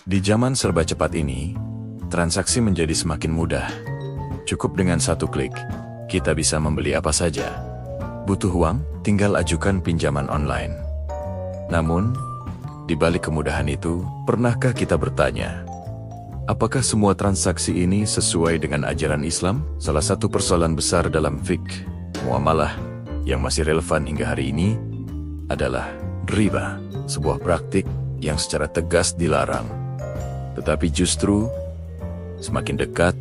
Di zaman serba cepat ini, transaksi menjadi semakin mudah. Cukup dengan satu klik, kita bisa membeli apa saja. Butuh uang, tinggal ajukan pinjaman online. Namun, di balik kemudahan itu, pernahkah kita bertanya, apakah semua transaksi ini sesuai dengan ajaran Islam? Salah satu persoalan besar dalam fikih muamalah yang masih relevan hingga hari ini adalah riba, sebuah praktik yang secara tegas dilarang, tetapi justru semakin dekat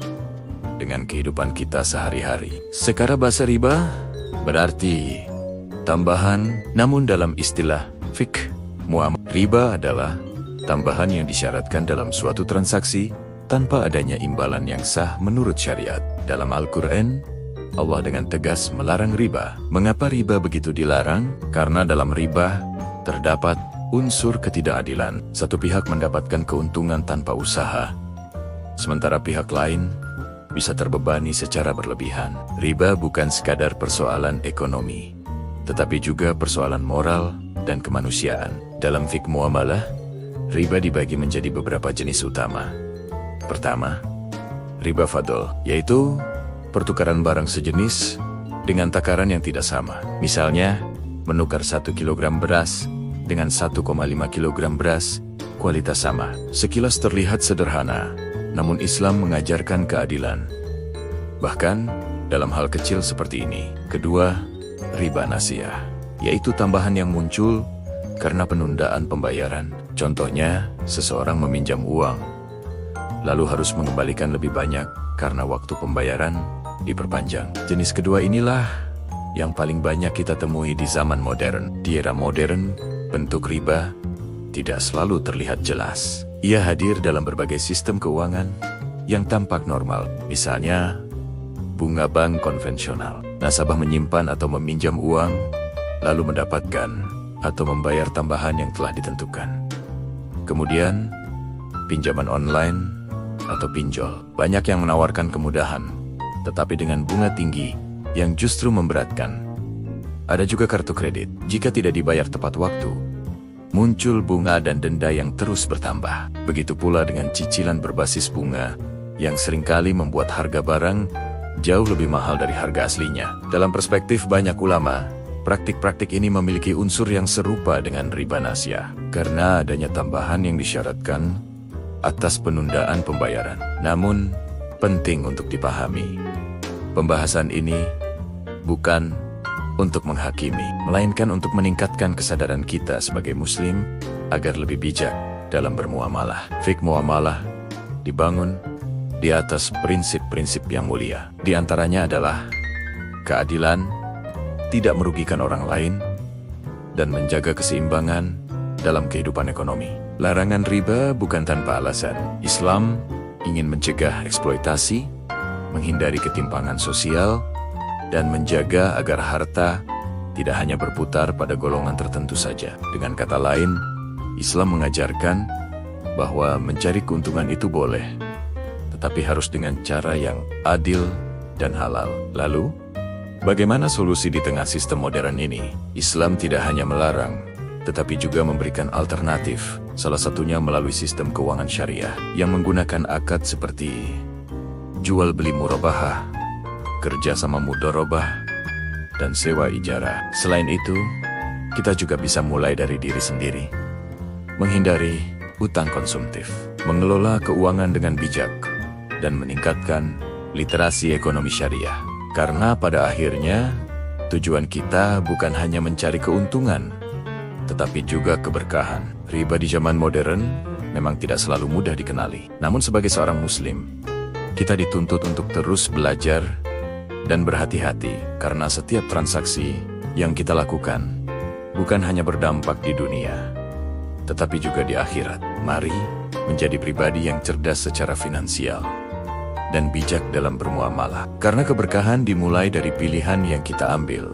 dengan kehidupan kita sehari-hari. Secara bahasa riba berarti tambahan, namun dalam istilah fikih muamalah, riba adalah tambahan yang disyaratkan dalam suatu transaksi tanpa adanya imbalan yang sah menurut syariat. Dalam Al-Quran, Allah dengan tegas melarang riba. Mengapa riba begitu dilarang? Karena dalam riba terdapat unsur ketidakadilan. Satu pihak mendapatkan keuntungan tanpa usaha, sementara pihak lain bisa terbebani secara berlebihan. Riba bukan sekadar persoalan ekonomi, tetapi juga persoalan moral dan kemanusiaan. Dalam fikih muamalah, riba dibagi menjadi beberapa jenis utama. Pertama, riba fadl, yaitu pertukaran barang sejenis dengan takaran yang tidak sama. Misalnya, menukar 1 kilogram beras dengan 1,5 kilogram beras, kualitas sama. Sekilas terlihat sederhana, namun Islam mengajarkan keadilan. Bahkan, dalam hal kecil seperti ini. Kedua, riba nasiyah, yaitu tambahan yang muncul karena penundaan pembayaran. Contohnya, seseorang meminjam uang, lalu harus mengembalikan lebih banyak karena waktu pembayaran diperpanjang. Jenis kedua inilah yang paling banyak kita temui di zaman modern. Di era modern, bentuk riba tidak selalu terlihat jelas. Ia hadir dalam berbagai sistem keuangan yang tampak normal. Misalnya, bunga bank konvensional. Nasabah menyimpan atau meminjam uang, lalu mendapatkan atau membayar tambahan yang telah ditentukan. Kemudian, pinjaman online atau pinjol. Banyak yang menawarkan kemudahan, tetapi dengan bunga tinggi yang justru memberatkan. Ada juga kartu kredit. Jika tidak dibayar tepat waktu, muncul bunga dan denda yang terus bertambah. Begitu pula dengan cicilan berbasis bunga yang seringkali membuat harga barang jauh lebih mahal dari harga aslinya. Dalam perspektif banyak ulama, praktik-praktik ini memiliki unsur yang serupa dengan riba nasiyah karena adanya tambahan yang disyaratkan atas penundaan pembayaran. Namun, penting untuk dipahami, pembahasan ini bukan untuk menghakimi, melainkan untuk meningkatkan kesadaran kita sebagai muslim agar lebih bijak dalam bermuamalah. Fikih muamalah dibangun di atas prinsip-prinsip yang mulia. Di antaranya adalah keadilan, tidak merugikan orang lain, dan menjaga keseimbangan dalam kehidupan ekonomi. Larangan riba bukan tanpa alasan. Islam ingin mencegah eksploitasi, menghindari ketimpangan sosial, dan menjaga agar harta tidak hanya berputar pada golongan tertentu saja. Dengan kata lain, Islam mengajarkan bahwa mencari keuntungan itu boleh, tetapi harus dengan cara yang adil dan halal. Lalu, bagaimana solusi di tengah sistem modern ini? Islam tidak hanya melarang, tetapi juga memberikan alternatif, salah satunya melalui sistem keuangan syariah yang menggunakan akad seperti jual beli murabahah, kerja sama mudharabah, dan sewa ijarah. Selain itu, kita juga bisa mulai dari diri sendiri, menghindari utang konsumtif, mengelola keuangan dengan bijak, dan meningkatkan literasi ekonomi syariah. Karena pada akhirnya, tujuan kita bukan hanya mencari keuntungan, tetapi juga keberkahan. Riba di zaman modern memang tidak selalu mudah dikenali. Namun sebagai seorang muslim, kita dituntut untuk terus belajar dan berhati-hati, karena setiap transaksi yang kita lakukan bukan hanya berdampak di dunia, tetapi juga di akhirat. Mari menjadi pribadi yang cerdas secara finansial dan bijak dalam bermuamalah, karena keberkahan dimulai dari pilihan yang kita ambil.